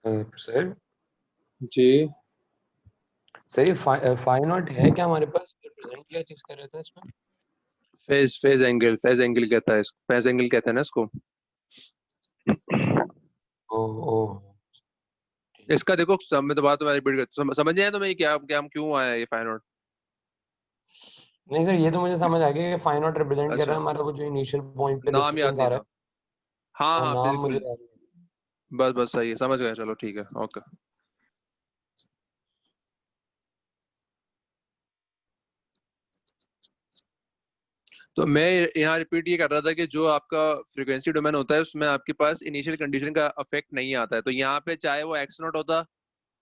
Sir जी sir ये phi not है क्या हमारे पास? रिप्रेजेंट क्या चीज कर रहे थे इसमें? फेज एंगल कहता है इसको, फेज एंगल कहते हैं ना इसको। ओ ओ ठीक। इसका देखो मैं तो बात तुम्हारी रिपीट करता हूँ, समझ आया तुम्हें क्या क्या हम क्यों आया ये फाइनल। नहीं सर, ये तो मुझे समझ आ गया कि फाई नॉट रिप्रेजेंट कर रहा अच्छा, है हमारा वो जो इनिशियल पॉइंट पे नाम याद डिस्टेंस नहीं आ रहा था। है। हाँ हाँ, हाँ नाम मुझे बिल्कुल। याद नहीं। बस बस सही है, समझ गए, चलो ठीक है, ओके। तो मैं यहाँ रिपीट ये कर रहा था कि जो आपका फ्रीक्वेंसी डोमेन होता है उसमें आपके पास इनिशियल कंडीशन का अफेक्ट नहीं आता है। तो यहाँ पे चाहे वो एक्स नॉट होता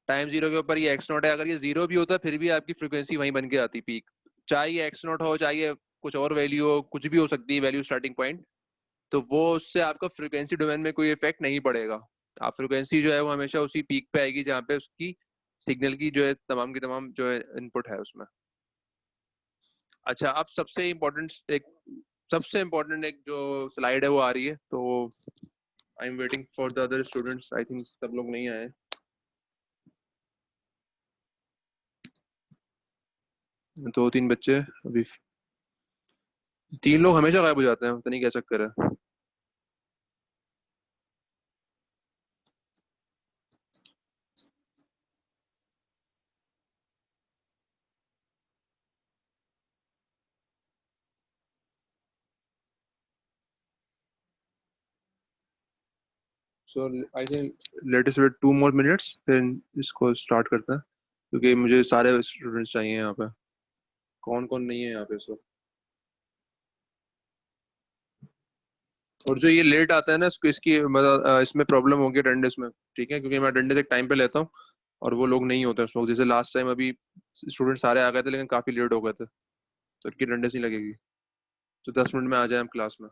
टाइम जीरो के ऊपर, ये एक्स नॉट है, अगर ये जीरो भी होता फिर भी आपकी फ्रीक्वेंसी वहीं बन के आती पीक। चाहे ये एक्स नॉट हो, चाहे ये कुछ और वैल्यू हो, कुछ भी हो सकती है वैल्यू स्टार्टिंग पॉइंट, तो वो उससे आपका फ्रीक्वेंसी डोमेन में कोई इफेक्ट नहीं पड़ेगा। आप फ्रीक्वेंसी जो है वो हमेशा उसी पीक पे आएगी जहाँ पे उसकी सिग्नल की जो है तमाम की तमाम जो है इनपुट है उसमें। अच्छा, अब सबसे इम्पोर्टेंट एक जो स्लाइड है वो आ रही है, तो I am waiting for the other students, I think सब लोग नहीं आए। दो तीन बच्चे अभी, तीन लोग हमेशा गायब हो जाते हैं, पता नहीं क्या चक्कर है। So I think let us wait 2 more minutes, फिर इसको स्टार्ट करते हैं, क्योंकि मुझे सारे स्टूडेंट्स चाहिए यहाँ पे। कौन कौन नहीं है यहाँ पे सो। और जो ये लेट आता है ना इसको, इसकी मतलब इसमें प्रॉब्लम होगी अटेंडेंस में, ठीक है, क्योंकि मैं अटेंडेंस एक टाइम पे लेता हूँ और वो लोग नहीं होते उस वक्त। जैसे लास्ट टाइम अभी स्टूडेंट सारे आ गए थे लेकिन काफी लेट हो गए थे, तो इनकी अटेंडेंस नहीं लगेगी। तो 10 मिनट में आ जाए हम क्लास में।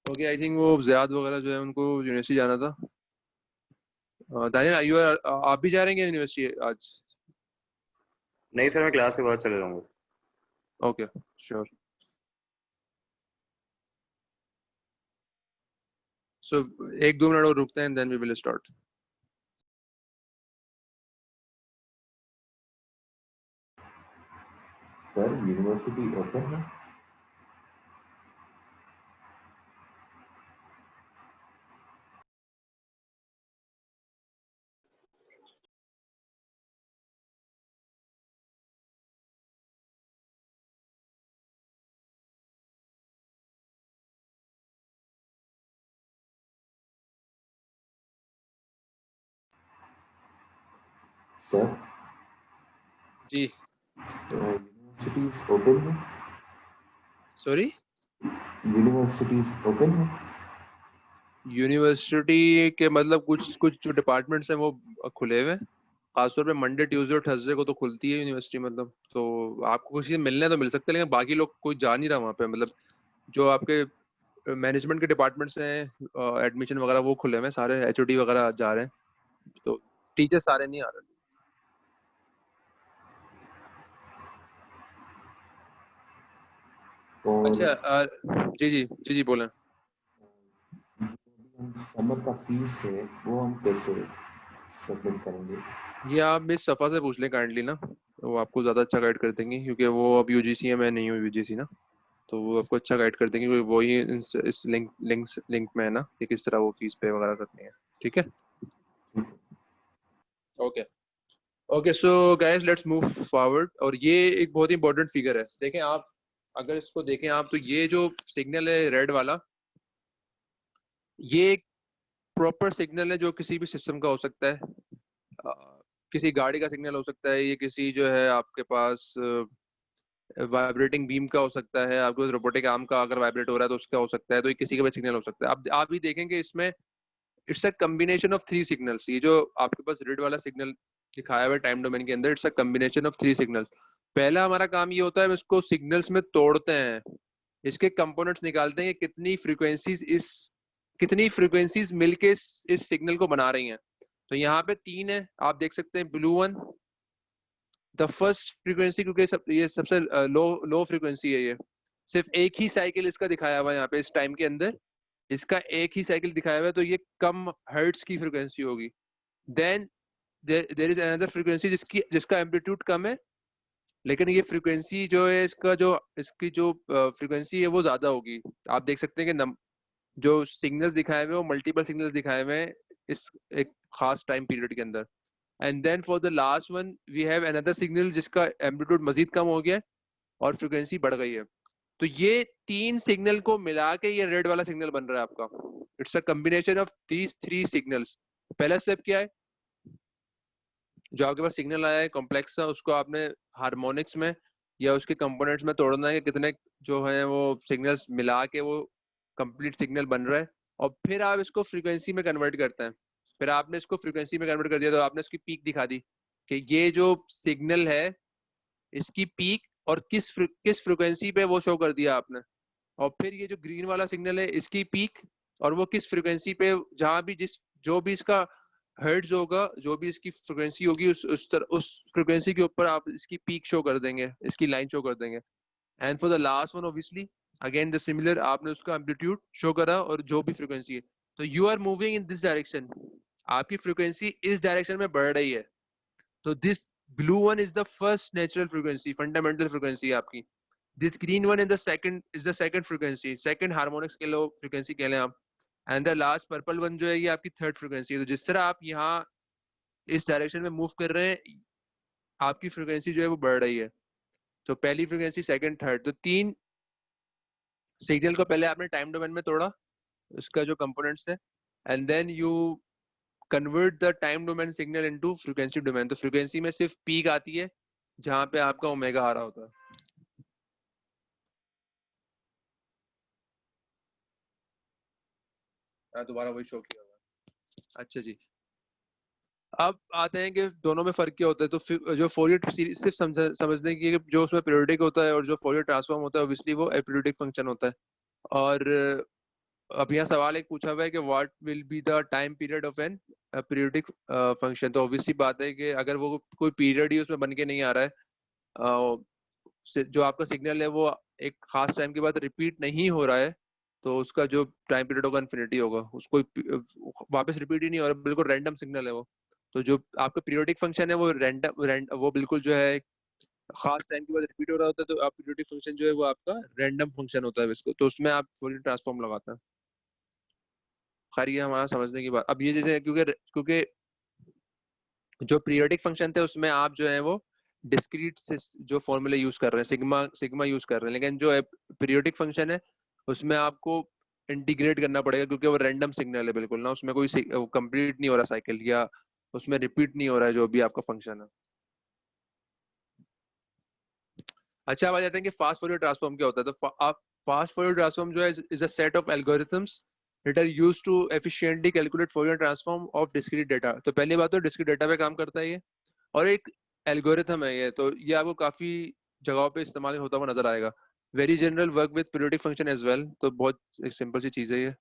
ओके, आई थिंक वो जियाद वगैरह जो है उनको यूनिवर्सिटी जाना था। दानियल, आप भी जा रहे हैं यूनिवर्सिटी आज? नहीं सर, मैं क्लास के बाद चले जाऊंगा। Okay, sure. सो 1-2 मिनट और रुकते हैं, then we will start. Sir university open है? सर जी यूनिवर्सिटीज ओपन है? सॉरी, यूनिवर्सिटीज ओपन है? यूनिवर्सिटी के मतलब कुछ कुछ जो डिपार्टमेंट्स हैं वो खुले हुए हैं। खासतौर पे मंडे ट्यूसडे और थर्सडे को तो खुलती है यूनिवर्सिटी, मतलब तो आपको कुछ चीज़ मिलने तो मिल सकते हैं, लेकिन बाकी लोग कोई जा नहीं रहा वहाँ पे। मतलब जो आपके मैनेजमेंट के डिपार्टमेंट्स हैं, एडमिशन वगैरह वो खुले हुए हैं, सारे एचओडी वगैरह जा रहे हैं, तो टीचर सारे नहीं आ रहे। और अच्छा, जी जी जी जी बोलें। समर का फीस है वो हम कैसे सबमिट करेंगे? ये आप मिस सफ़ा से पूछ लें काइंडली ना, वो आपको ज़्यादा अच्छा गाइड कर देंगी, क्योंकि वो अब यूजीसी है, मैं नहीं हूँ यूजीसी ना, तो वो आपको अच्छा गाइड कर देंगे, क्योंकि वही इस लिंक में है ना कि किस तरह वो फीस पे वगैरह करनी है। ठीक है, okay. Okay, so guys let's move forward. और ये एक बहुत ही इंपॉर्टेंट फिगर है, देखें आप, अगर इसको देखें आप, तो ये जो सिग्नल है रेड वाला, ये एक प्रॉपर सिग्नल है जो किसी भी सिस्टम का हो सकता है। अ, किसी गाड़ी का सिग्नल हो सकता है, ये किसी जो है आपके पास वाइब्रेटिंग बीम का हो सकता है, आपको रोबोटिक आर्म का अगर वाइब्रेट हो रहा है तो उसका हो सकता है, तो ये किसी का भी सिग्नल हो सकता है। अब आप भी देखेंगे इसमें it's a combination of 3 signals. ये जो आपके पास रेड वाला सिग्नल दिखाया हुआ है टाइम डोमेन के अंदर, it's a combination of 3 signals. पहला हमारा काम ये होता है, हम इसको सिग्नल्स में तोड़ते हैं, इसके कंपोनेंट्स निकालते हैं कि कितनी फ्रीक्वेंसीज मिलके इस सिग्नल को बना रही हैं। तो यहाँ पे 3 है, आप देख सकते हैं, blue one, the first frequency, क्योंकि ये सबसे लो फ्रीक्वेंसी है, ये सिर्फ एक ही साइकिल इसका दिखाया हुआ है यहाँ पे इस टाइम के अंदर, इसका एक ही साइकिल दिखाया हुआ है, तो ये कम हर्ट्ज की फ्रीक्वेंसी होगी। Then there is another frequency जिसका एम्पलीट्यूड कम है, लेकिन ये फ्रीक्वेंसी जो है इसकी जो फ्रीक्वेंसी है वो ज्यादा होगी। आप देख सकते हैं कि जो सिग्नल्स दिखाए हुए हैं वो मल्टीपल सिग्नल्स दिखाए हुए हैं इस एक खास टाइम पीरियड के अंदर। And then for the last one we have another signal जिसका एम्पलीट्यूड मजीद कम हो गया है और फ्रीक्वेंसी बढ़ गई है। तो ये 3 सिग्नल को मिला के ये रेड वाला सिग्नल बन रहा है आपका। It's a combination of these 3 signals. पहला स्टेप क्या है, जो आपके पास सिग्नल आया है कॉम्प्लेक्स सा, उसको आपने हार्मोनिक्स में या उसके कंपोनेंट्स में तोड़ना है कि कितने जो है वो सिग्नल्स मिला के वो कंप्लीट सिग्नल बन रहा है, और फिर आप इसको फ्रीक्वेंसी में कन्वर्ट करते हैं। फिर आपने इसको फ्रीक्वेंसी में कन्वर्ट कर दिया तो आपने इसकी पीक दिखा दी कि ये जो सिग्नल है इसकी पीक और किस फ्रीक्वेंसी पे वो शो कर दिया आपने। और फिर ये जो ग्रीन वाला सिग्नल है इसकी पीक और वो किस फ्रीक्वेंसी पे, जहां भी जो भी इसका हर्ट्ज होगा, जो भी इसकी फ्रीक्वेंसी होगी उस फ्रीक्वेंसी के ऊपर आप इसकी पीक शो कर देंगे, इसकी लाइन शो कर देंगे। And for the last one obviously again the similar, आपने उसका एम्पलीट्यूड शो करा और जो भी फ्रीक्वेंसी है, तो you are moving in this direction, आपकी फ्रीक्वेंसी इस डायरेक्शन में बढ़ रही है। तो this blue one is the first natural frequency, fundamental frequency आपकी। This green one is the second frequency, second harmonic scale of frequency कह लें आप। And the last purple one जो है ये आपकी थर्ड फ्रीक्वेंसी है। तो जिस तरह आप यहाँ इस डायरेक्शन में मूव कर रहे हैं आपकी फ्रीक्वेंसी जो है वो बढ़ रही है। तो पहली फ्रीक्वेंसी, सेकंड, थर्ड, तो 3 सिग्नल को पहले आपने टाइम डोमेन में तोड़ा, उसका जो कंपोनेंट्स है, and then you convert the time domain signal into frequency domain. तो फ्रीक्वेंसी में सिर्फ पीक आती है जहां पे आपका ओमेगा आ रहा होता है। दोबारा वही शो किया हुआ। अच्छा जी, अब आते हैं कि दोनों में फर्क क्या होता है। तो जो फोरियर सीरीज सिर्फ समझने की कि जो उसमें पीरियोडिक होता है और जो फोरियर ट्रांसफॉर्म होता है ऑब्वियसली वो अपीरियोडिक फंक्शन होता है। और अब यहाँ सवाल एक पूछा हुआ है कि what will be the time period of an periodic function. तो ऑब्वियसली बात है कि अगर वो कोई पीरियड ही उसमें बन के नहीं आ रहा है, जो आपका सिग्नल है वो एक खास टाइम के बाद रिपीट नहीं हो रहा है, तो उसका जो टाइम पीरियड होगा इन्फिनिटी होगा, उसको वापस रिपीट ही नहीं हो रहा, बिल्कुल रैंडम सिग्नल है वो। तो जो आपका पीरियोडिक फंक्शन है वो वो बिल्कुल जो है खास टाइम के बाद रिपीट हो रहा होता है, तो आप पीरियोडिक फंक्शन जो है वो आपका रैंडम फंक्शन होता है इसको, तो उसमें आप फुल ट्रांसफॉर्म लगाते हैं। खैर ये हमारा समझने की बात। अब ये जैसे क्योंकि क्योंकि जो पीरियोडिक फंक्शन थे उसमें आप जो है वो डिस्क्रीट जो फॉर्मूले यूज कर रहे हैं, सिग्मा सिग्मा यूज कर रहे हैं, लेकिन जो पीरियोडिक फंक्शन है उसमें आपको इंटीग्रेट करना पड़ेगा क्योंकि वो रैंडम सिग्नल है बिल्कुल ना, उसमें कोई कंप्लीट नहीं हो रहा साइकिल, या उसमें रिपीट नहीं हो रहा है जो भी आपका फंक्शन है। अच्छा, अब आ जाते हैं कि फास्ट फोरियर ट्रांसफॉर्म क्या होता है। तो आप फास्ट फोरियर ट्रांसफॉर्म जो है is a set of algorithms that are used to efficiently calculate Fourier transform of discrete data। तो पहली बात तो डिस्क्रीट डेटा पे काम करता है ये, और एक एल्गोरिथम है ये, तो ये आपको काफी जगहों पे इस्तेमाल होता हुआ नजर आएगा। Very general work with periodic function as well, तो बहुत एक सिंपल सी चीज है ये।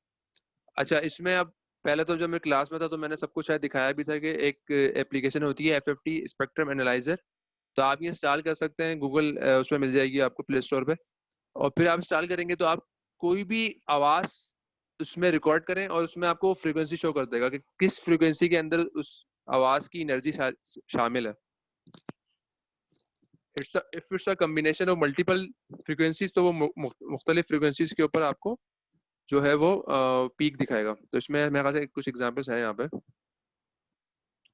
अच्छा, इसमें अब पहले तो जब मैं क्लास में था तो मैंने सब कुछ शायद दिखाया भी था कि एक एप्लीकेशन होती है FFT स्पेक्ट्रम एनालाइजर। तो आप ये इंस्टॉल कर सकते हैं, गूगल उसमें मिल जाएगी आपको प्ले स्टोर पे। और फिर आप इंस्टॉल करेंगे तो आप कोई भी आवाज उसमें रिकॉर्ड करें और उसमें आपको फ्रीक्वेंसी शो कर देगा कि किस फ्रीक्वेंसी के अंदर उस आवाज की एनर्जी शामिल है। If it's a combination of multiple frequencies, तो वो मुख्तलिफ फ्रीक्वेंसीज के ऊपर आपको जो है वो पीक दिखाएगा। तो इसमें मेरे ख्याल से कुछ एग्जांपल्स हैं यहाँ पे।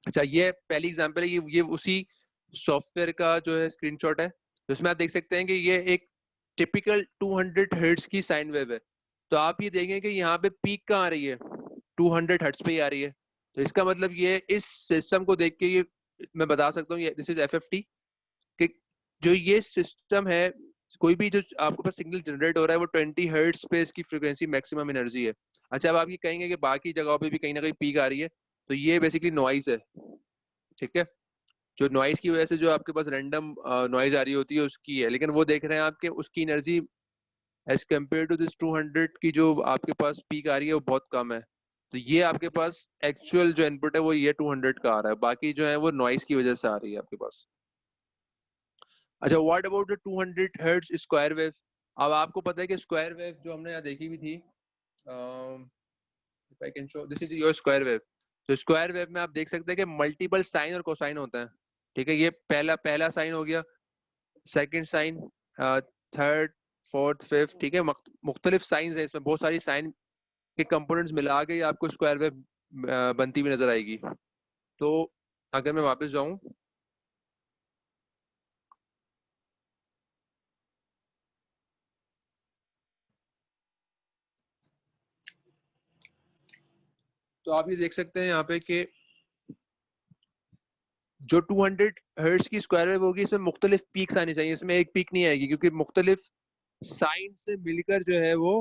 अच्छा, ये पहली एग्जांपल है, ये उसी सॉफ्टवेयर का जो है स्क्रीनशॉट है। तो इसमें आप देख सकते हैं कि ये एक टिपिकल 200 हर्ट्ज की साइन वेव है। तो आप ये देखें कि यहाँ पे पीक कहाँ आ रही है, 200 हर्ट्ज पे ही आ रही है। तो इसका मतलब ये इस सिस्टम को देख के ये मैं बता सकता हूँ ये दिस इज FFT कि जो ये सिस्टम है, कोई भी जो आपके पास सिग्नल जनरेट हो रहा है वो 20 हर्ट्ज पे इसकी फ्रीक्वेंसी मैक्सिमम एनर्जी है। अच्छा, अब आप ये कहेंगे कि बाकी जगहों पे भी कहीं ना कहीं पीक आ रही है, तो ये बेसिकली नॉइज है। ठीक है, जो नॉइज की वजह से जो आपके पास रैंडम नॉइज आ रही होती है उसकी है, लेकिन वो देख रहे हैं आपके उसकी energy as compare to this 200 की जो आपके पास पीक आ रही है वो बहुत कम है। तो ये आपके पास एक्चुअल जो इनपुट है वो ये 200 का आ रहा है, बाकी जो है वो नॉइज की वजह से आ रही है आपके पास। अच्छा, what about the 200 hertz square wave? अब आपको पता है कि स्क्वायर वेव जो हमने यहाँ देखी हुई थी, if I can show, this is your square wave. तो स्क्वायर वेव में आप देख सकते हैं कि मल्टीपल साइन और कोसाइन होते हैं, ठीक है। ये पहला साइन हो गया, second sine, third, fourth, fifth, ठीक है। मुख्तलिफ साइंस है इसमें, बहुत सारी साइन के कंपोनेंट्स मिला के आपको स्क्वायर वेव बनती हुई नजर आएगी। तो अगर मैं वापस जाऊं, तो आप ये देख सकते हैं यहाँ पे कि जो 200 हर्ट्ज की स्क्वायर वेव होगी, इसमें मुख्तलिफ पीक्स आनी चाहिए, इसमें एक पीक नहीं आएगी, क्योंकि मुख्तलिफ साइन से मिलकर जो है वो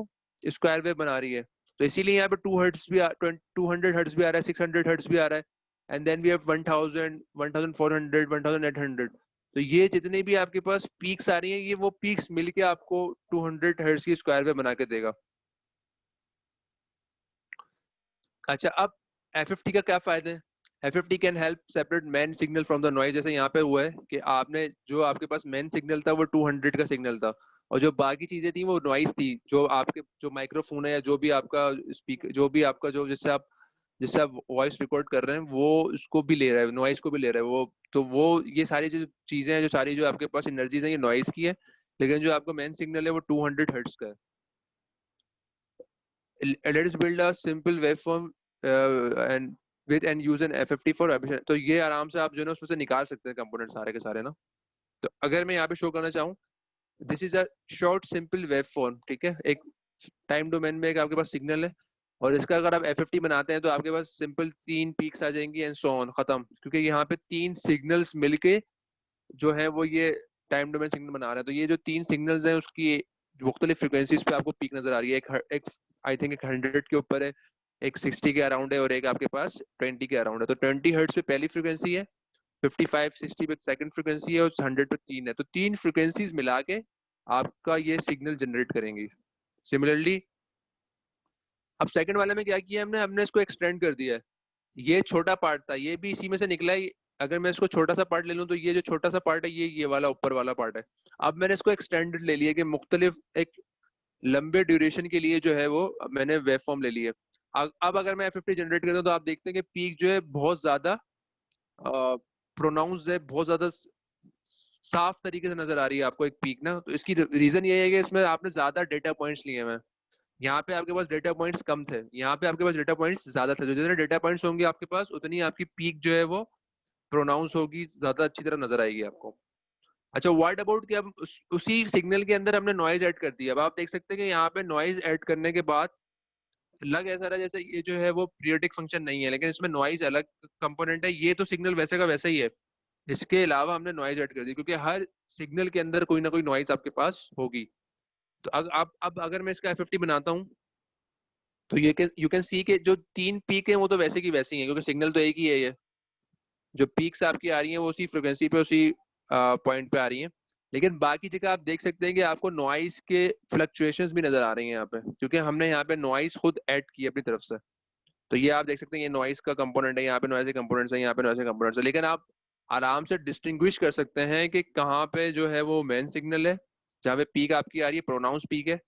स्क्वायर वेव बना रही है। तो इसीलिए यहाँ पे 200 हर्ट्ज भी आ रहा है, 600 हर्ट्ज भी आ रहा है, एंड देन वी हैव 1000, 1400, 1800। तो ये जितने भी आपके पास पीक्स आ रही हैं, ये वो पीक्स मिलके आपको 200 हर्ट्ज की स्क्वायर वेव बना के देगा। अच्छा, अब FFT का क्या फायदा है? FFT can help separate main signal from the noise. जैसे यहाँ पे हुआ है कि आपने जो आपके पास मेन सिग्नल था वो 200 का सिग्नल था, और जो बाकी चीजें थी वो नॉइज थी, जो आपके जो माइक्रोफोन है या जो भी आपका स्पीकर, जो भी आपका जो जिससे आप वॉइस रिकॉर्ड कर रहे हैं, वो उसको भी ले रहा है, नॉइज को भी ले रहा है वो। तो वो ये सारी जो चीजें हैं, जो सारी जो आपके पास एनर्जीज है, ये नॉइज की है, लेकिन जो आपका मेन सिग्नल है वो 200 हर्ट्ज का है। Let us build a simple waveform and and use an FFT for vibration। तो ये आराम से आप जो है ना उसमें से निकाल सकते हैं कंपोनेंट सारे के सारे ना। तो अगर मैं यहाँ पे शो करना चाहूँ, this is a short simple wave form, ठीक है। एक टाइम डोमेन में एक आपके पास सिग्नल है, और इसका अगर आप FFT बनाते हैं तो आपके पास सिंपल 3 पीक्स आ जाएंगी एंड सो ऑन, खत्म। क्योंकि यहाँ पे 3 सिग्नल्स मिलके जो है वो ये टाइम डोमेन सिग्नल बना रहे हैं। तो ये जो 3 सिग्नल्स हैं उसकी मुख्तलिफ फ्रिक्वेंसीज पे आपको पीक नजर आ रही है। एक आई थिंक एक 100 के ऊपर है, एक 60 के अराउंड है, और एक आपके पास 20 के अराउंड है। तो 20 हर्ट्ज पे पहली फ्रिक्वेंसी है, 55 60 पे सेकंड फ्रिक्वेंसी है, और 100 पे 3 है। तो 3 फ्रिक्वेंसीज मिला के आपका ये सिग्नल जनरेट करेंगी। सिमिलरली अब सेकंड वाले में क्या किया हमने हमने इसको एक्सटेंड कर दिया है। ये छोटा पार्ट था, ये भी इसी में से निकला है। अगर मैं इसको छोटा सा पार्ट ले लूं, तो ये जो छोटा सा पार्ट है ये वाला ऊपर वाला पार्ट है। अब मैंने इसको एक्सटेंडेड ले लिया कि मुख्तलिफ एक लंबे ड्यूरेशन के लिए जो है वो मैंने वेव फॉर्म ले ली है। अब अगर मैं FFT जनरेट करता हूँ, तो आप देखते हैं कि पीक जो है बहुत ज्यादा प्रोनाउंस है, बहुत ज्यादा साफ तरीके से नजर आ रही है आपको एक पीक ना। तो इसकी रीजन ये है कि इसमें आपने ज्यादा डेटा पॉइंट्स लिए हैं। यहाँ पे आपके पास डेटा पॉइंट्स कम थे, यहाँ पे आपके पास डेटा पॉइंट्स ज्यादा थे। जो जितने डेटा पॉइंट्स होंगे आपके पास, उतनी आपकी पीक जो है वो प्रोनाउंस होगी, ज्यादा अच्छी तरह नजर आएगी आपको। अच्छा, व्हाट अबाउट कि अब उसी सिग्नल के अंदर हमने नॉइज ऐड कर दिया। अब आप देख सकते हैं कि यहाँ पे नॉइज ऐड करने के बाद लग ऐसा रहा जैसे ये जो है वो पीरियोडिक फंक्शन नहीं है, लेकिन इसमें नॉइज अलग कंपोनेंट है। ये तो सिग्नल वैसे का वैसा ही है, इसके अलावा हमने नॉइज ऐड कर दी, क्योंकि हर सिग्नल के अंदर कोई ना कोई नॉइज आपके पास होगी। तो अब अगर मैं इसका FFT बनाता हूँ, तो ये यू कैन सी के जो 3 पीक है वो तो वैसे की वैसी हैं, क्योंकि सिग्नल तो एक ही है। ये जो पीक्स आपकी आ रही हैं वो उसी फ्रिक्वेंसी पे, उसी पॉइंट पे आ रही हैं। लेकिन बाकी जगह आप देख सकते हैं कि आपको नॉइस के फ्लक्चुएशंस भी नजर आ रही हैं यहाँ पे, क्योंकि हमने यहाँ पे नॉइस खुद ऐड की अपनी तरफ से। तो ये आप देख सकते हैं, ये नॉइस का कंपोनेंट है, यहाँ पे नॉइस के कंपोनेंट्स है, यहाँ पे नॉइस के कंपोनेंट्स है। लेकिन आप आराम से डिस्टिंग्विश कर सकते हैं कि कहाँ पे जो है वो मेन सिग्नल है, जहाँ पे पीक आपकी आ रही है, प्रोनाउंस पीक है,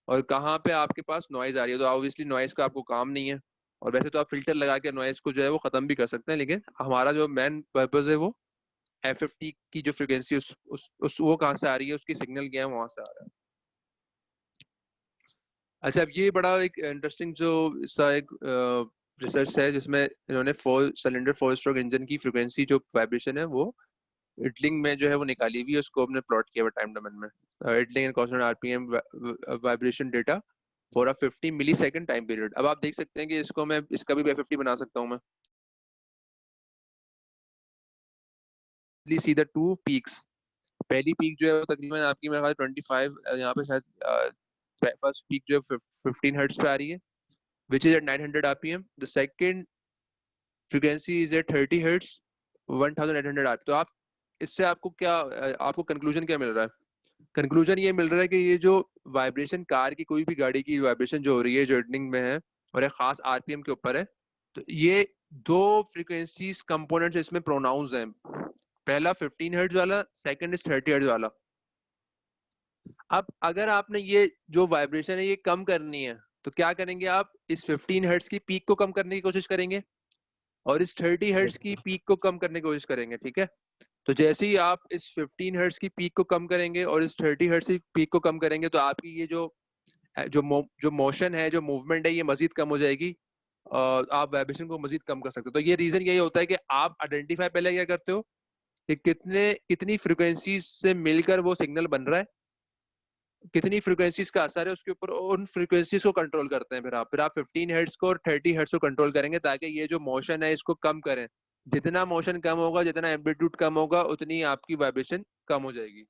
और कहाँ पे आपके पास नॉइज आ रही है। तो ऑब्वियसली नॉइज का आपको काम नहीं है, और वैसे तो आप फिल्टर लगा के नॉइज को जो है वो खत्म भी कर सकते हैं, लेकिन हमारा जो मेन पर्पज है वो FFT की जो फ्रिक्वेंसी उस वो कहाँ से आ रही है, उसकी सिग्नल क्या है, वहां से आ रहा है। अच्छा, अब ये बड़ा एक इंटरेस्टिंग जो इसका एक रिसर्च है, जिसमें इन्होंने 4 सिलेंडर 4 स्ट्रोक इंजन की फ्रिक्वेंसी जो वाइब्रेशन है वो इटलिंग में जो है वो निकाली हुई है, उसको हमने प्लॉट किया हुआ टाइम डोमेन में। Idling and constant RPM vibration data for a 50 millisecond time period. अब आप देख सकते हैं कि इसको मैं इसका भी FFT बना सकता हूँ मैं। See the 2 peaks. पहली पीक जो है वो तकरीबन आपकी मेरे ख्याल 25, यहाँ पे शायद फर्स्ट पीक जो है 15 हर्ट्ज पे आ रही है, which is at 900 RPM. The second frequency is at 30 hertz, 1800 RPM। तो आप इससे आपको क्या आपको कंक्लूजन क्या मिल रहा है? कंक्लूजन ये मिल रहा है कि ये जो वाइब्रेशन कार की, कोई भी गाड़ी की वाइब्रेशन जो हो रही है, जो इटनिंग में है और एक खास RPM के ऊपर है, तो ये 2 फ्रीक्वेंसीज कंपोनेंट्स इसमें प्रोनाउंस हैं। पहला 15 हर्ट्ज वाला, सेकंड इज 30 हर्ट्ज वाला। अब अगर आपने ये जो वाइब्रेशन है ये कम करनी है तो क्या करेंगे आप, इस 15 हर्ट्ज की पीक को कम करने की कोशिश करेंगे और इस 30 हर्ट्ज की पीक को कम करने की कोशिश करेंगे, ठीक है। तो जैसे ही आप इस 15 हर्ट्ज की पीक को कम करेंगे और इस 30 हर्ट्ज की पीक को कम करेंगे तो आपकी ये जो मोशन है, जो मूवमेंट है, ये मजीद कम हो जाएगी और आप वाइब्रेशन को मजीद कम कर सकते हो। तो ये रीजन यही होता है कि आप आइडेंटिफाई पहले क्या करते हो कि कितनी फ्रिक्वेंसी से मिलकर वो सिग्नल बन रहा है, कितनी फ्रिक्वेंसीज का असर है उसके ऊपर, उन फ्रिक्वेंसीज को कंट्रोल करते हैं। फिर आप 15 हर्ट्ज को और 30 हर्ट्ज को कंट्रोल करेंगे ताकि ये जो मोशन है इसको कम करें। जितना मोशन कम होगा, जितना एम्पलीट्यूड कम होगा, उतनी आपकी वाइब्रेशन कम हो जाएगी।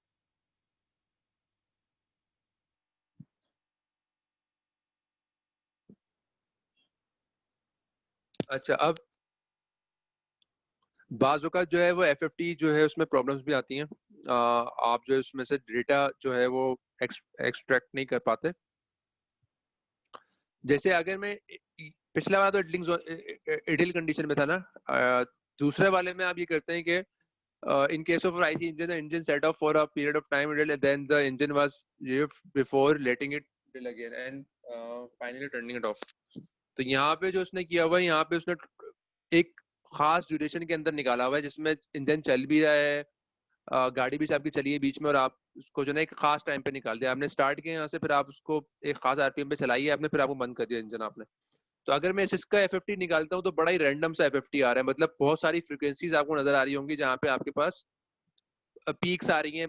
अच्छा, अब बाज़ औक़ात जो है वो एफएफटी जो है उसमें प्रॉब्लम्स भी आती हैं। आप जो है उसमें से डेटा जो है वो एक्सट्रैक्ट नहीं कर पाते। जैसे अगर मैं पिछला वाला तो इडल कंडीशन में था ना, दूसरे वाले में आप ये करते हैं कि in case of IC engine, the engine set off for a period of time idle, and then the engine was revved before letting it idle again and finally turning it off. तो यहाँ पे जो उसने किया हुआ है, यहाँ पे उसने एक खास ड्यूरेशन के अंदर निकाला हुआ है जिसमें इंजन चल भी रहा है, गाड़ी भी आपकी चली है बीच में, और आप उसको जो है एक खास टाइम पे निकाल दिया आपने, स्टार्ट किया यहाँ से, फिर आप उसको एक खास आरपीएम पे चलाई है आपने, फिर आपको बंद कर दिया इंजन आपने। तो अगर मैं इसका एफएफटी निकालता हूँ तो बड़ा ही रैंडम सा एफएफटी आ रहा है, मतलब बहुत सारी फ्रिक्वेंसीज आपको नजर आ रही होंगी जहाँ पे आपके पास पीक्स आ रही हैं,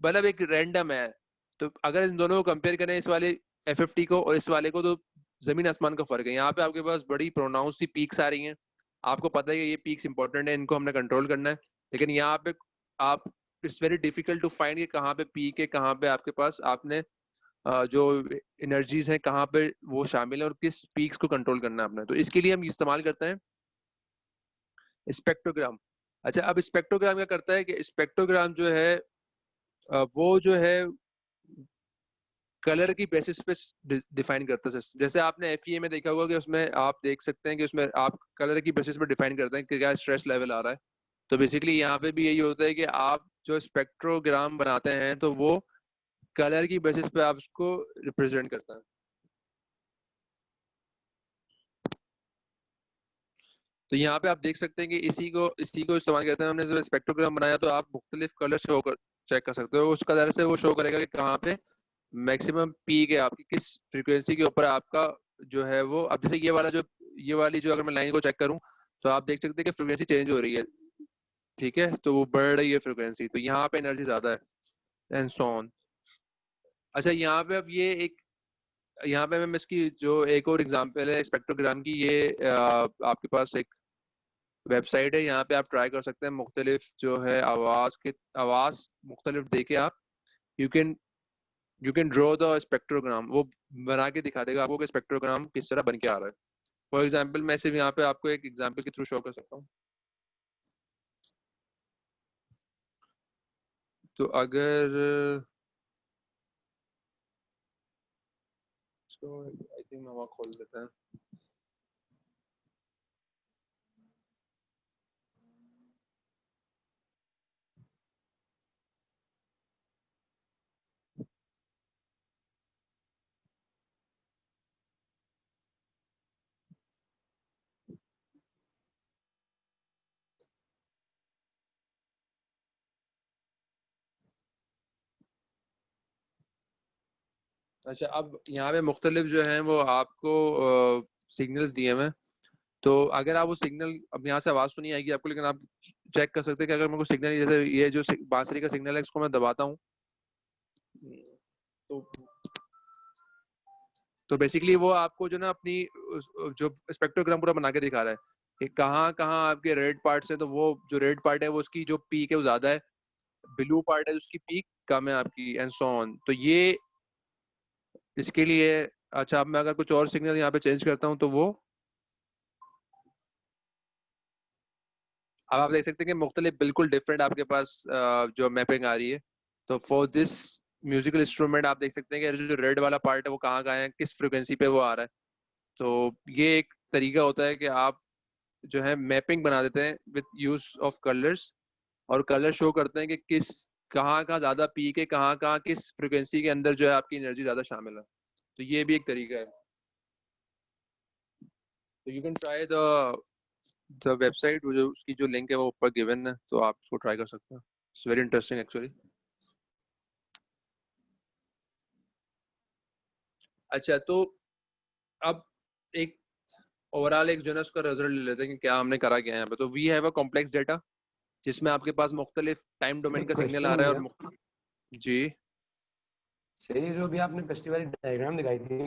मतलब एक रैंडम है। तो अगर इन दोनों को कंपेयर करें, इस वाले एफएफटी को और इस वाले को, तो जमीन आसमान का फर्क है। यहाँ पे आपके पास बड़ी प्रोनाउंस सी पीक्स आ रही हैं, आपको पता है कि ये पीक्स इंपॉर्टेंट है, इनको हमने कंट्रोल करना है। लेकिन यहाँ पे आप, it's very difficult to find कि कहाँ पे पीक है, कहाँ पे आपके पास आपने जो एनर्जीज हैं कहाँ पे वो शामिल है और किस पीक्स को कंट्रोल करना है आपने। तो इसके लिए हम इस्तेमाल करते हैं स्पेक्ट्रोग्राम। अच्छा, अब स्पेक्ट्रोग्राम क्या करता है कि स्पेक्ट्रोग्राम जो है वो जो है कलर की बेसिस पे डिफाइन करता है। जैसे आपने एफईए में देखा होगा कि उसमें आप देख सकते हैं कि उसमें आप कलर की बेसिस पे डिफाइन करते हैं कि क्या स्ट्रेस लेवल आ रहा है। तो बेसिकली यहाँ पे भी यही होता है कि आप जो स्पेक्ट्रोग्राम बनाते हैं तो वो कलर की बेसिस पे आप उसको रिप्रेजेंट करता है। तो यहाँ पे आप देख सकते हैं कि इसी को इस्तेमाल करते हैं हमने। जब स्पेक्ट्रोग्राम बनाया तो आप मुख्तलिफ कलर शो कर चेक कर सकते हो, उस कलर से वो शो करेगा कि कहाँ पे मैक्सिमम पीक है आपकी, किस फ्रीक्वेंसी के ऊपर आपका जो है वो। अब जैसे ये वाली जो अगर मैं लाइन को चेक करूं तो आप देख सकते हैं कि फ्रीक्वेंसी चेंज हो रही है, ठीक है, तो वो बढ़ रही है फ्रीक्वेंसी, तो यहाँ पे एनर्जी ज्यादा है एंड सो ऑन। अच्छा, यहाँ पे मैं इसकी जो एक और एग्जांपल है स्पेक्ट्रोग्राम की, ये आपके पास एक वेबसाइट है, यहाँ पे आप ट्राई कर सकते हैं मुख्तलिफ जो है आवाज मुख्तलिफ देके आप you can you can draw the spectrogram, वो बना के दिखा देगा आपको कि स्पेक्ट्रोग्राम किस तरह बन के आ रहा है। फॉर एग्जांपल मैं सिर्फ यहाँ पे आपको एक एग्जांपल के थ्रू शो कर सकता हूँ। तो अगर आई थिंक मैं वहाँ खोल देता है। अच्छा, अब यहाँ पे मुख्तलिफ जो है वो आपको सिग्नल्स दिए हुए हैं। तो अगर आप वो सिग्नल, अब यहाँ से आवाज़ तो नहीं आएगी आपको, लेकिन आप चेक कर सकते हैं कि अगर मेरे को सिग्नल, जैसे ये जो बांसुरी का सिग्नल है इसको मैं दबाता हूँ तो बेसिकली वो आपको जो ना अपनी जो स्पेक्ट्रोग्राम पूरा बना के दिखा रहा है कि कहाँ कहाँ आपके रेड पार्ट्स है, तो वो जो रेड पार्ट है वो उसकी जो पीक है वो ज़्यादा है, ब्लू पार्ट है उसकी पीक कम है आपकी, एंड सो ऑन। तो ये इसके लिए। अच्छा, अब मैं अगर कुछ और सिग्नल यहाँ पे चेंज करता हूँ तो वो, अब आप देख सकते हैं कि मुख्तलिफ बिल्कुल डिफरेंट आपके पास जो मैपिंग आ रही है। तो फॉर दिस म्यूजिकल इंस्ट्रूमेंट आप देख सकते हैं कि जो रेड वाला पार्ट है वो कहाँ है, किस फ्रिक्वेंसी पे वो आ रहा है। तो ये एक तरीका होता है कि आप जो है मैपिंग बना देते हैं विद यूज ऑफ कलर्स, और कलर शो करते हैं कि किस कहाँ ज़्यादा पीक है, कहाँ किस फ्रिक्वेंसी के अंदर जो है आपकी एनर्जी ज़्यादा शामिल है। तो ये भी एक तरीका है। तो you can try the website, जो उसकी जो लिंक है वो ऊपर गिवन है, तो आप उसको ट्राई कर सकते हैं। It's very interesting actually. अच्छा, तो अब एक ओवरऑल एक जो है उसका रिजल्ट ले लेते हैं कि क्या हमने करा क्या है यहाँ पे। तो we have a complex data जिसमें आपके पास मुख्तलिफ टाइम डोमेन एक का सिग्नल क्वेश्चन आ रहा है है और भैया, जी सही जो भी आपने पिछली वाली डायग्राम दिखाई थी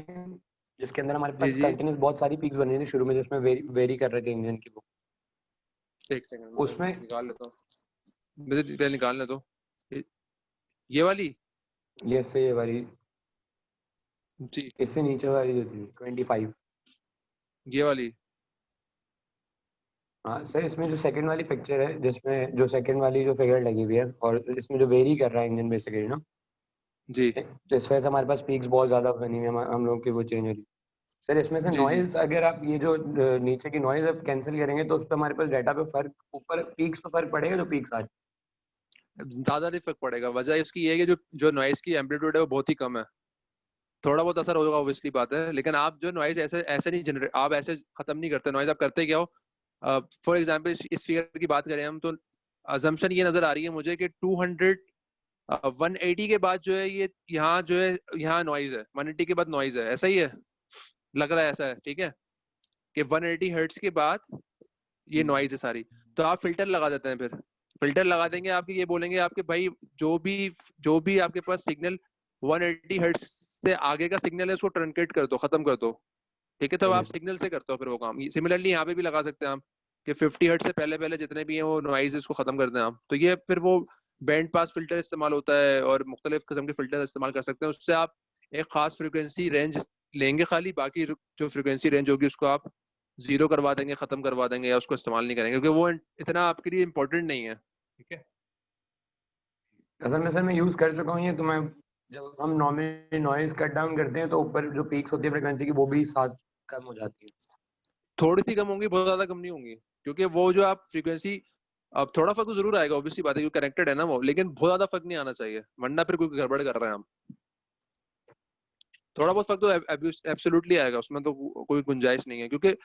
जिसके अंदर हमारे जी पास जी कंटिन्यूस बहुत सारी पीक्स बन रही थी शुरू में, जिसमें वेरी कर रहे थे इंजन की वो, एक सेकंड मैं उसमें निकाल लेता हूँ, मुझे डिटेल निकालने दो। ये ये वाली ये से ये वाली जी, इससे नीचे वाली जो थी 25। ये वाली हाँ सर, इसमें जो सेकंड वाली पिक्चर है जिसमें जो सेकंड वाली जो फिगर लगी हुई है और इसमें जो वेरी कर रहा है इंजन बेसिकली ना, जी तो इस वजह से हमारे पास पीक्स बहुत ज्यादा बनी हुई है, हम लोग की वो चेंज हो रही है। सर इसमें से जी जी नॉइज, अगर आप ये जो नीचे की नॉइज अब कैंसिल करेंगे तो उस पर हमारे पास डाटा पे फर्क, ऊपर पीक्स पे फर्क पड़ेगा जो पीक्स आ रही ज्यादा नहीं फर्क पड़ेगा। वजह इसकी ये है कि जो जो नॉइस की एम्पलीट्यूड है वो बहुत ही कम है। थोड़ा बहुत असर होगा ऑब्वियसली बात है, लेकिन आप जो नॉइज ऐसे ऐसे नहीं जनरेट, आप ऐसे खत्म नहीं करते नॉइज। आप करते क्या हो, फॉर एग्जाम्पल इस फिगर की बात करें हम तो अजम्पशन ये नजर आ रही है मुझे कि 200 180 के बाद जो है ये यहाँ जो है यहाँ नॉइज है, 180 के बाद नॉइज है, ऐसा ही है, लग रहा है ऐसा है, ठीक है, कि 180 हर्ट्ज के बाद ये नॉइज है सारी। तो आप फिल्टर लगा देते हैं, फिर फिल्टर लगा देंगे, आपके ये बोलेंगे आपके भाई जो भी आपके पास सिग्नल 180 हर्ट्ज से आगे का सिग्नल है उसको ट्रंकेट कर दो, खत्म कर दो, ठीक है। तो है। आप सिग्नल से करते हो फिर वो काम। सिमिलरली यहाँ पे भी लगा सकते हैं आप कि 50 हर्ट्ज से पहले पहले जितने भी हैं वो नॉइज इसको खत्म कर दें आप। तो ये फिर वो बैंड पास फिल्टर इस्तेमाल होता है और मुख्तलिफ किस्म के फिल्टर इस्तेमाल कर सकते हैं। उससे आप एक खास फ्रिक्वेंसी रेंज लेंगे खाली, बाकी जो फ्रिक्वेंसी रेंज होगी उसको आप जीरो करवा देंगे, खत्म करवा देंगे या उसको इस्तेमाल नहीं करेंगे, क्योंकि वो इतना आपके लिए इंपॉर्टेंट नहीं है, ठीक है। असल में सर मैं यूज कर चुका हूँ ये, तो मैं जब हम नॉर्मली नॉइज कट डाउन करते हैं तो ऊपर जो पीक्स होती है फ्रिक्वेंसी की वो भी साथ कम हो जाती है। थोड़ी सी कम होंगी, बहुत ज्यादा कम नहीं होंगी, क्योंकि वो जो आप फ्रीक्वेंसी, अब थोड़ा फर्क तो जरूर आएगा ऑब्वियसली बात है क्योंकि कनेक्टेड है ना वो, लेकिन बहुत ज्यादा फर्क नहीं आना चाहिए वरना फिर कोई गड़बड़ कर रहे हैं हम। थोड़ा बहुत फर्क तो एब्सोल्युटली आएगा, उसमें तो कोई गुंजाइश नहीं है, क्योंकि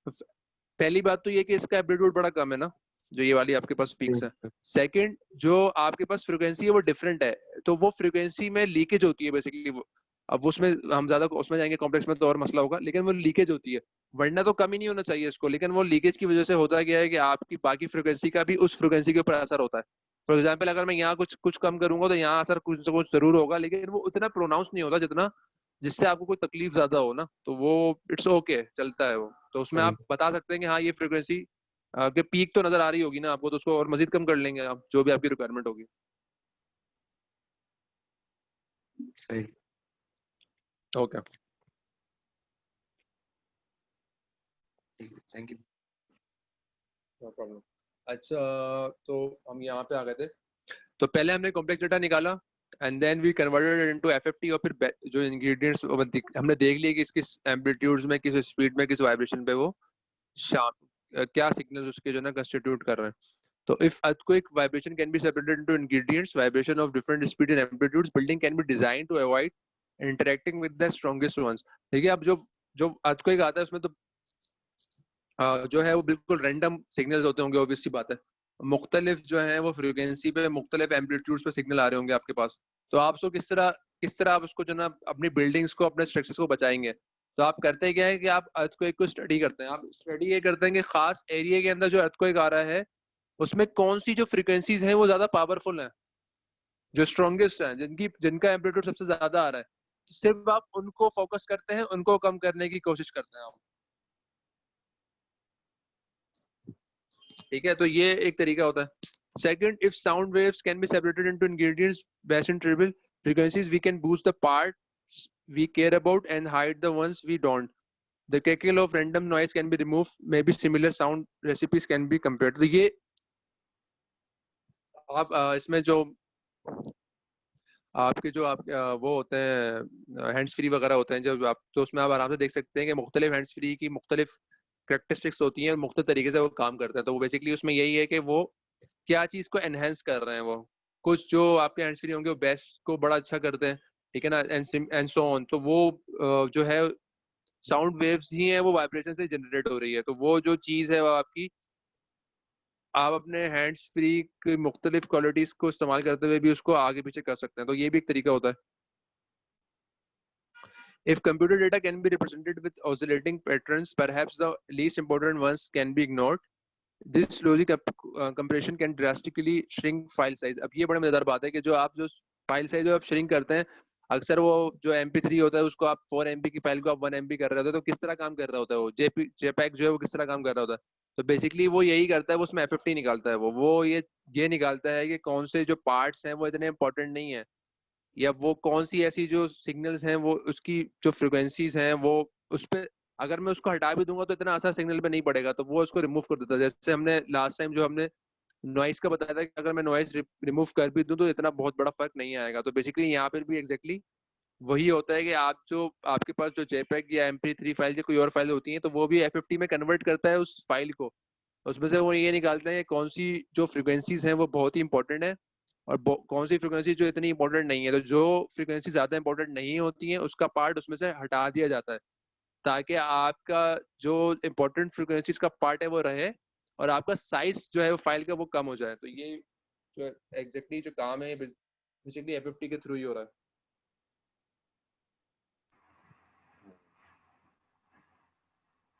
पहली बात तो ये कि इसका एम्पलीट्यूड बड़ा कम है ना, जो ये वाली आपके पास पीक्स है। सेकंड, जो आपके पास फ्रिक्वेंसी है वो डिफरेंट है, तो वो फ्रिक्वेंसी में लीकेज होती है बेसिकली। अब उसमें हम ज्यादा उसमें जाएंगे कॉम्प्लेक्स में तो और मसला होगा, लेकिन वो लीकेज होती है, वरना तो कम ही नहीं होना चाहिए इसको, लेकिन वो लीकेज की वजह से होता क्या है कि आपकी बाकी फ्रिक्वेंसी का भी उस फ्रिक्वेंसी के ऊपर असर होता है। फॉर एग्जाम्पल अगर मैं यहाँ कुछ कुछ कम करूंगा तो यहाँ असर कुछ ना कुछ जरूर होगा, लेकिन वो उतना प्रोनाउंस नहीं होता जितना जिससे आपको कोई तकलीफ ज्यादा हो ना, तो वो इट्स ओके चलता है वो। तो उसमें सही आप बता सकते हैं कि हाँ ये फ्रिक्वेंसी के पीक तो नजर आ रही होगी ना आपको, तो उसको और मजीद कम कर लेंगे आप जो भी आपकी रिक्वायरमेंट होगी। सही। Okay, thank you. No problem. अच्छा, तो हम यहाँ पे आ गए थे। तो पहले हमने कॉम्प्लेक्स डेटा निकाला and then we converted into FFT, और फिर जो इंग्रेडिएंट्स हमने देख लिए कि किस एम्पलीट्यूड्स में, किस स्पीड में, किस वाइब्रेशन पे वो क्या सिग्नल्स उसके जो ना कंस्टिट्यूट कर रहे हैं। So if earthquake vibration can be separated into ingredients, vibration of different speed and amplitudes, building can be designed to avoid interacting with the strongest ones. ठीक है, अब जो जो earthquake आता है उसमें तो जो है वो बिल्कुल रैंडम सिग्नल्स होते होंगे, ऑब्वियस सी बात है। मुख्तलिफ जो है वो फ्रीक्वेंसी पे मुख्तलिफ एम्पलीट्यूड्स पे सिग्नल आ रहे होंगे आपके पास। तो आप उसको किस तरह आप उसको जो ना अपनी बिल्डिंग्स को, अपने स्ट्रक्चर्स को बचाएंगे। तो आप करते क्या है कि आप अर्थक्वेक को स्टडी करते हैं। आप स्टडी ये करते हैं कि खास एरिया के अंदर जो अर्थक्वेक आ रहा है उसमें कौन सी जो फ्रीक्वेंसीज हैं वो ज्यादा पावरफुल हैं, जो स्ट्रॉन्गेस्ट हैं, जिनका एम्पलीट्यूड सबसे ज्यादा आ रहा है। तो सिर्फ आप उनको फोकस करते हैं, उनको कम करने की कोशिश करते हैं आप, ठीक है। तो ये एक तरीका होता है। Second, if sound waves can be separated into ingredients based in treble frequencies, we can boost the part we care about and hide the ones we don't. The cackle of random noise can be removed. Maybe similar sound recipes can be compared. तो ये आप इसमें जो आपके जो आप वो होते हैं हैंड्स फ्री वगैरह होते हैं जो आप, तो उसमें आप आराम से देख सकते हैं कि मुख्तलिफ हैंड्स फ्री की मुख्तलिफ करेक्टरिस्टिक्स होती हैं, मुख्तलिफ तरीके से वो काम करते हैं। तो वो बेसिकली उसमें यही है कि वो क्या चीज को एनहेंस कर रहे हैं वो। कुछ जो आपके हैंड्स फ्री होंगे वो बेस्ट को बड़ा अच्छा करते हैं, ठीक है ना, एंड सो ऑन। तो वो जो है साउंड वेव्स ही है, वो वाइब्रेशन से जनरेट हो रही है। तो वो जो चीज है वो आपकी, आप अपने हैंड्स फ्री की मुख्तलिफ क्वालिटीज को इस्तेमाल करते हुए भी उसको आगे पीछे कर सकते हैं। तो ये भी एक तरीका होता है। If computer data can be represented with oscillating patterns, perhaps the least important ones can be ignored. This logic compression can drastically shrink file size. अब ये बड़ा मजेदार बात है कि जो फाइल साइज जो आप श्रिंक करते हैं, अक्सर वो जो MP3 होता है उसको आप 4 MB की फाइल को आप 1 MB कर रहे होते हैं, तो किस तरह काम कर रहा होता है वो JPEG जो है वो किस तरह काम कर रहा होता है। तो बेसिकली वो यही करता है, वो उसमें FFT निकालता है। वो ये निकालता है कि कौन से जो पार्ट्स हैं वो इतने इंपॉर्टेंट नहीं है, या वो कौन सी ऐसी जो सिग्नल्स हैं वो उसकी जो फ्रिक्वेंसीज हैं वो उस पर अगर मैं उसको हटा भी दूंगा तो इतना असर सिग्नल पे नहीं पड़ेगा, तो वो उसको रिमूव कर देता है। जैसे हमने लास्ट टाइम जो हमने नॉइस का बताया था कि अगर मैं नॉइस रिमूव कर भी दूं तो इतना बहुत बड़ा फर्क नहीं आएगा। तो बेसिकली यहाँ पर भी एग्जैक्टली वही होता है कि आपके पास जो JPEG या MP3 फाइल या कोई और फाइल होती है तो वो भी FFT में कन्वर्ट करता है उस फाइल को। उसमें से वो ये निकालते हैं कि कौन सी जो फ्रिक्वेंसीज हैं वो बहुत ही इंपॉर्टेंट है और कौन सी फ्रिक्वेंसी जो इतनी इंपॉर्टेंट नहीं है। तो जो फ्रिक्वेंसी ज्यादा इंपॉर्टेंट नहीं होती है उसका पार्ट उसमें से हटा दिया जाता है, ताकि आपका जो इंपॉर्टेंट फ्रिक्वेंसीज का पार्ट है वो रहे और आपका साइज जो है वो फाइल का वो कम हो जाए। तो ये जो एग्जैक्टली जो काम है बेसिकली FFT के थ्रू ही हो रहा है।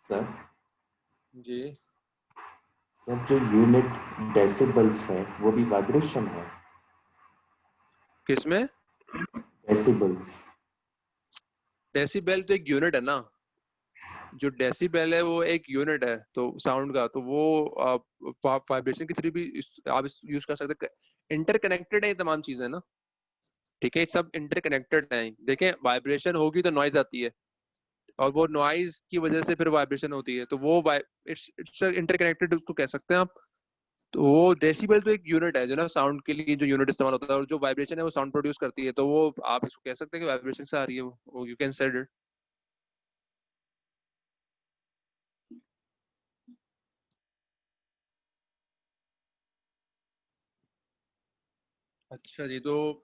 सर जी सर जो यूनिट डेसिबल्स है वो भी वाइब्रेशन है। किसमें? डेसिबल्स। डेसिबल तो एक यूनिट है ना, जो डेसिबल है वो एक यूनिट है तो साउंड का। तो वो वाइब्रेशन के थ्रू भी आप यूज कर सकते हैं। इंटरकनेक्टेड है ये तमाम चीजें ना, ठीक है, सब इंटरकनेक्टेड है। देखें वाइब्रेशन होगी तो नॉइज आती है और वो नॉइज की वजह से फिर वाइब्रेशन होती है, तो वो इट्स इंटरकनेक्टेड उसको कह सकते हैं आप। तो वो डेसिबल तो एक यूनिट है जो ना साउंड के लिए जो यूनिट इस्तेमाल होता है, और जो वाइब्रेशन है वो साउंड प्रोड्यूस करती है। तो वो आप इसको कह सकते हैं कि वाइब्रेशन से आ रही है वो, यू कैन सेड इट। अच्छा जी, तो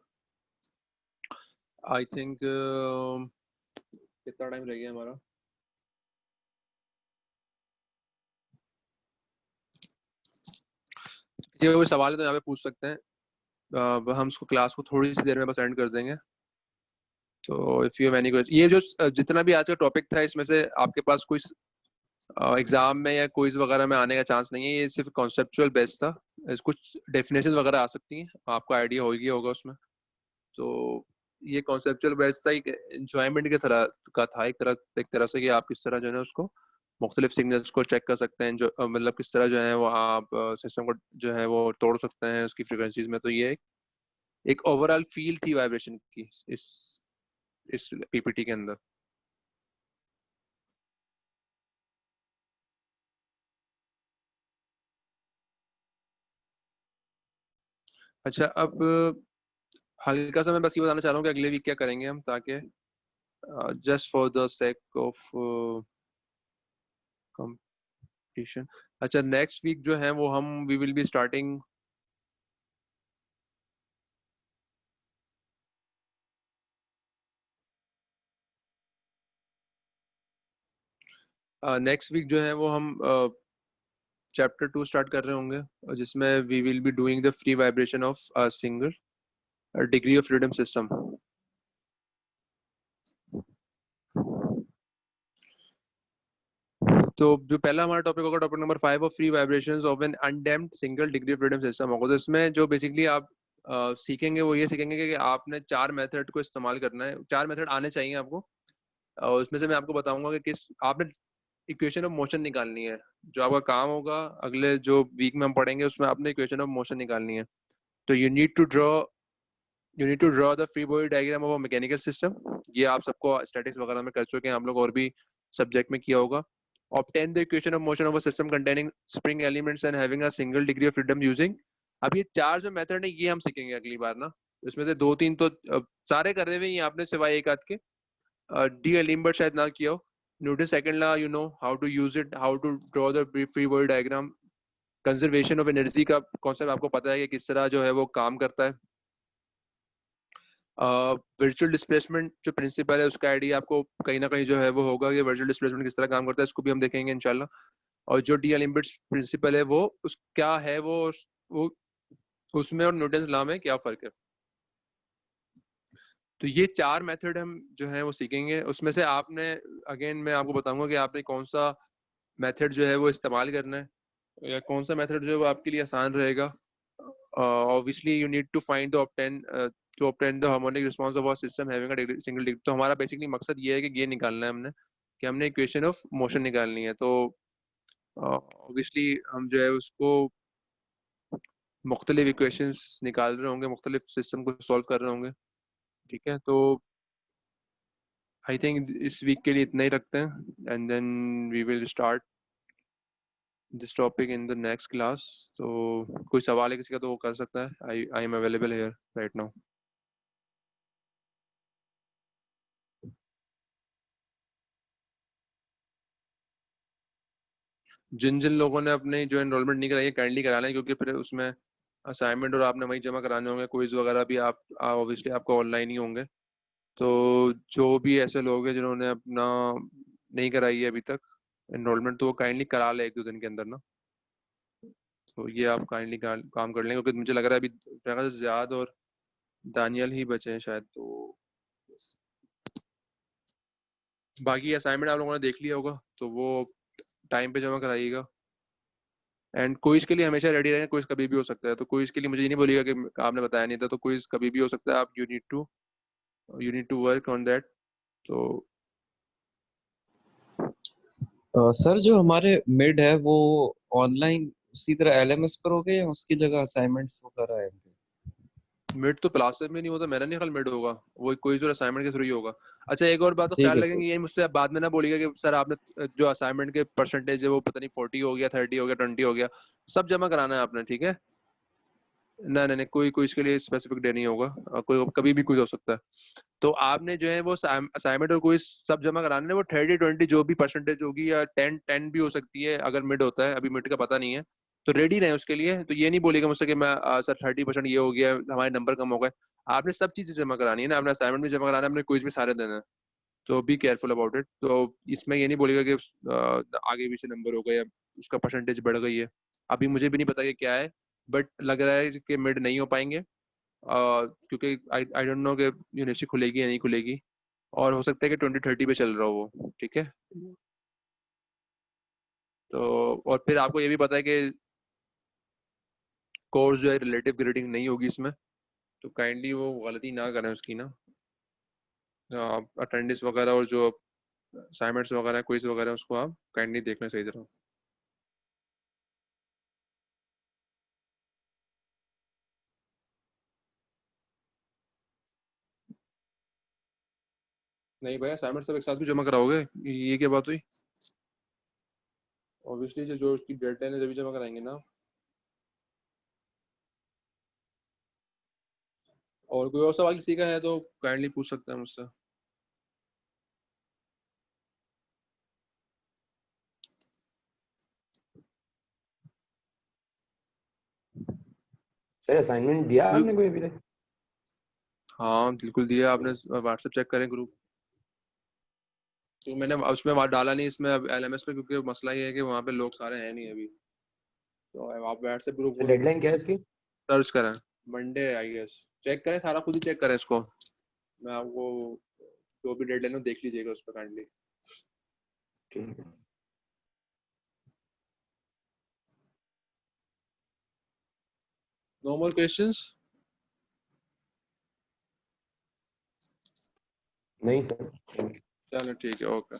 आई थिंक कितना टाइम रह गया हमारा? किसी का कोई सवाल है तो यहाँ पे पूछ सकते हैं। हम इसको क्लास को थोड़ी सी देर में बस एंड कर देंगे। तो if you have any question, ये जो जितना भी आज का टॉपिक था इसमें से आपके पास कोई एग्जाम में या क्विज वगैरह में आने का चांस नहीं है, ये सिर्फ कॉन्सेप्चुअल बेस्ड था। कुछ डेफिनेशन वगैरह आ सकती हैं, आपको आइडिया होगा उसमें। तो ये कॉन्सेप्चुअल बेस्ड था, एक एंजॉयमेंट की तरह का था, एक तरह से कि आप किस तरह जो है ना उसको मुख्तलिफ सिग्नल्स को चेक कर सकते हैं, जो मतलब किस तरह जो है वो आप सिस्टम को जो है वो तोड़ सकते हैं उसकी फ्रिक्वेंसीज में। तो ये एक ओवरऑल फील थी वाइब्रेशन की इस PPT के अंदर। अच्छा, अब हल्का सा मैं बस ये बताना चाह रहा हूँ कि अगले वीक क्या करेंगे हम, ताकि just for the sake of competition. अच्छा, नेक्स्ट वीक जो है वो हम we will be starting next week जो है वो हम चैप्टर 2 स्टार्ट कर रहे होंगे, जिसमें we will be doing the free vibration of a single degree of freedom system. तो जो पहला हमारा टॉपिक होगा topic number 5 of free vibrations of an undamped single degree of freedom system होगा। तो इसमें जो बेसिकली आप सीखेंगे वो ये सीखेंगे कि आपने 4 मेथड को इस्तेमाल करना है, 4 मेथड आने चाहिए आपको। और उसमें से मैं आपको बताऊंगा कि किस आपने इक्वेशन ऑफ मोशन निकालनी है। जो आपका काम होगा अगले जो वीक में हम पढ़ेंगे उसमें आपने इक्वेशन ऑफ मोशन निकालनी है। तो you need to draw the free body diagram of a mechanical system. ये आप सबको स्टैटिक्स वगैरह में कर चुके हैं हम लोग, और भी सब्जेक्ट में किया होगा। Obtain the equation of motion of a system containing spring elements and having a single degree of freedom using. अब ये 4 जो मेथड है ये हम सीखेंगे अगली बार ना। इसमें से 2-3 तो सारे करे हुए हैं आपने सिवाय एक आध के। डी एलिम्बर्ट शायद ना किया हो। Newton second law, you know how to use it, how to draw the free body diagram conservation of energy का कॉन्सेप्ट आपको पता है कि किस तरह जो है वो काम करता है। वर्चुअल डिस्प्लेसमेंट जो प्रिंसिपल है उसका आइडिया आपको कहीं ना कहीं जो है वो होगा कि वर्चुअल डिस्प्लेसमेंट किस तरह काम करता है, इसको भी हम देखेंगे इंशाल्लाह। और जो डी-एलिम्बिट्स प्रिंसिपल है वो उस क्या है वो उसमें और न्यूटन्स लॉ में क्या फर्क है। तो ये 4 मेथड हम जो है वो सीखेंगे। उसमें से आपने अगेन मैं आपको बताऊंगा कि आपने कौन सा मेथड जो है वो इस्तेमाल करना है या कौन सा मेथड जो है वो आपके लिए आसान रहेगा। Obviously you need to find the obtain the harmonic response of a system having a single degree. तो हमारा बेसिकली मकसद ये है कि ये निकालना है हमने कि हमने इक्वेशन ऑफ मोशन निकालनी है। तो ऑब्वियसली हम जो है उसको मुख्तलिफ इक्वेशंस निकाल रहे होंगे, मुख्तलिफ सिस्टम को सॉल्व कर रहे होंगे। ठीक है, तो आई थिंक इस वीक के लिए इतना ही रखते हैं and then we will start this topic in the next class. तो कोई सवाल है किसी का तो वो कर सकता है। I am available here right now. जिन जिन लोगों ने अपने जो एनरोलमेंट नहीं कराई है काइंडली करा लें, क्योंकि फिर उसमें असाइनमेंट और आपने वही जमा कराने होंगे, क्विज वगैरह भी आप ऑब्वियसली आपको ऑनलाइन ही होंगे। तो जो भी ऐसे लोग हैं जिन्होंने अपना नहीं कराई है अभी तक एनरोलमेंट, तो वो काइंडली करा ले 1-2 दिन के अंदर ना। तो ये आप काइंडली काम कर लें, क्योंकि मुझे लग रहा है अभी मेरे ख्याल से ज़ियाद और दानियल ही बचे हैं शायद। तो बाकी असाइनमेंट आप लोगों ने देख लिया होगा तो वो टाइम पे जमा कराइएगा। एंड क्विज के लिए हमेशा रेडी रहें, क्विज कभी भी हो सकता है। तो क्विज के लिए मुझे ये नहीं बोलिएगा कि आपने बताया नहीं था, तो क्विज कभी भी हो सकता है। आप you need to work on that. तो सर जो हमारे मिड है वो ऑनलाइन उसी तरह एलएमएस पर हो गए या उसकी जगह असाइनमेंट्स वगैरह आएंगे? मिड तो क्लासेस में नहीं होता, मेरा नहीं ख्याल मिड होगा, वो क्विज और असाइनमेंट के थ्रू ही होगा। अच्छा एक और बात तो ठीक ख्याल है रखेंगे, सर। ये मुझसे बाद में ना बोलिएगा कि सर आपने जो असाइनमेंट के परसेंटेज है वो पता नहीं 40 हो गया, 30 हो गया, 20 हो गया, सब जमा कराना है आपने। ठीक है, ना नहीं कोई कोई इसके लिए स्पेसिफिक डे नहीं होगा, कोई कभी भी कुछ हो सकता है। तो आपने जो है वो असाइनमेंट और कोई सब जमा कराने हैं, वो 30-20 जो भी परसेंटेज होगी, या 10-10 भी हो सकती है अगर मिड होता है, अभी मिड का पता नहीं है। तो रेडी रहें उसके लिए। तो ये नहीं बोलेगा मुझसे कि मैं सर 30% ये हो गया, हमारे नंबर कम हो गए। आपने सब चीजें जमा करानी है ना, अपना असाइनमेंट भी जमा कराना है, अपने क्विज भी सारे देना है। तो बी केयरफुल अबाउट इट। तो इसमें ये नहीं बोलेगा कि आगे पीछे नंबर हो गए या उसका परसेंटेज बढ़ गई है। अभी मुझे भी नहीं पता कि क्या है, बट लग रहा है कि मिड नहीं हो पाएंगे, क्योंकि आई डोंट नो कि यूनिवर्सिटी खुलेगी या नहीं खुलेगी, और हो सकता है कि 2030 पे चल रहा हो वो। ठीक है, तो और फिर आपको ये भी पता है कि कोर्स जो है रिलेटिव ग्रेडिंग नहीं होगी इसमें, तो काइंडली वो गलती ना करें उसकी ना। अटेंडेंस वगैरह और जो असाइनमेंट्स वगैरह क्विज वगैरह उसको आप काइंडली देखना सही तरह। नहीं भाई, असाइनमेंट सब एक साथ भी जमा कराओगे, ये क्या बात हुई? ऑब्वियसली जो उसकी डेडलाइन है जब जमा कराएंगे ना। और कोई और सवाल किसी का है तो काइंडली पूछ सकते हैं मुझसे। सर असाइनमेंट दिया आपने कोई अभी तक? हाँ बिल्कुल दिया, आपने व्हाट्सएप चेक करें ग्रुप। तो मैंने उसमें वहाँ डाला नहीं इसमें अब एलएमएस पे, क्योंकि मसला ये है कि वहाँ पे लोग सारे हैं नहीं अभी। तो आप व्हाट्सएप ग्रुप को डेडलाइन क्या है इसकी? सर्च करें, मंडे आई गेस। चेक करें सारा, खुद ही चेक करें इसको। मैं आपको जो भी डेडलाइन हो देख लीजिएगा उस पर काइंडली। ठीक है। No more questions? नहीं सर। चलो ठीक है, ओके।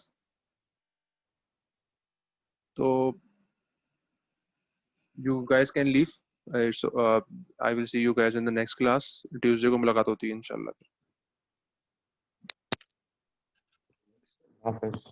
तो you guys can leave. So I will see you guys in the next class. Tuesday को मुलाकात होती है इंशाल्लाह। हाफिज।